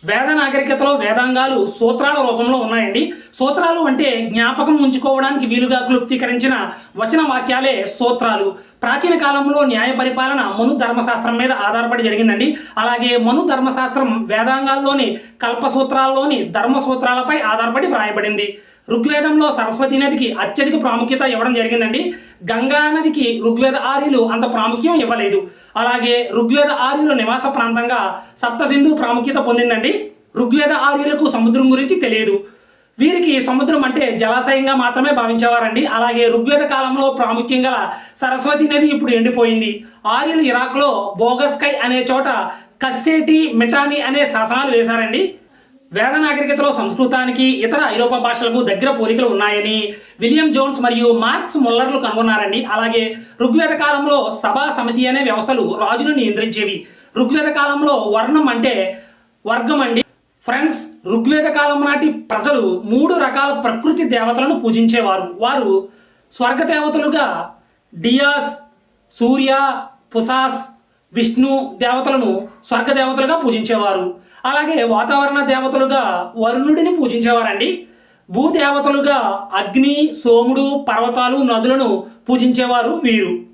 వేద నాగరికతలో వేదాంగాలు సూత్రాల రూపంలో ఉన్నాయండి. సూత్రాలు అంటే జ్ఞాపకం ఉంచుకోవడానికి వీలుగా క్లుప్తీకరించిన వచన వాక్యాలే సూత్రాలు. ప్రాచీన కాలంలో న్యాయ పరిపాలన మను ధర్మశాస్త్రం మీద ఆధారపడి జరిగిందండి. అలాగే మను ధర్మశాస్త్రం వేదాంగాల్లోని కల్పసూత్రాల్లోని ధర్మసూత్రాలపై ఆధారపడి వ్రాయబడింది. ఋగ్వేదంలో సరస్వతి నదికి అత్యధిక ప్రాముఖ్యత ఇవ్వడం జరిగిందండి. గంగా నదికి ఋగ్వేద ఆర్యులు అంత ప్రాముఖ్యం ఇవ్వలేదు. అలాగే ఋగ్వేద ఆర్యుల నివాస ప్రాంతంగా సప్తసింధు ప్రాముఖ్యత పొందిందండి. ఋగ్వేద ఆర్యులకు సముద్రం గురించి తెలియదు. వీరికి సముద్రం అంటే జలాశయంగా మాత్రమే భావించేవారండి. అలాగే ఋగ్వేద కాలంలో ప్రాముఖ్యం గల సరస్వతి నది ఇప్పుడు ఎండిపోయింది. ఆర్యులు ఇరాక్లో బోగస్కై అనే చోట కస్సేటి మిటాని అనే శాసనాలు వేశారండి. వేద నాగరికతలో సంస్కృతానికి ఇతర ఐరోపా భాషలకు దగ్గర పోలికలు ఉన్నాయని విలియం జోన్స్ మరియు మార్క్స్ ముల్లర్లు కనుగొన్నారండి. అలాగే ఋగ్వేద కాలంలో సభా సమితి అనే వ్యవస్థలు రాజును నియంత్రించేవి. ఋగ్వేద కాలంలో వర్ణం అంటే వర్గం అండి. ఫ్రెండ్స్, ఋగ్వేద కాలం నాటి ప్రజలు 3 రకాల ప్రకృతి దేవతలను పూజించేవారు. వారు స్వర్గ దేవతలుగా డియాస్, సూర్య, పుసాస్, విష్ణు దేవతలను స్వర్గ దేవతలుగా పూజించేవారు. అలాగే వాతావరణ దేవతలుగా వరుణుడిని పూజించేవారండి. భూదేవతలుగా అగ్ని, సోముడు, పర్వతాలు, నదులను పూజించేవారు వీరు.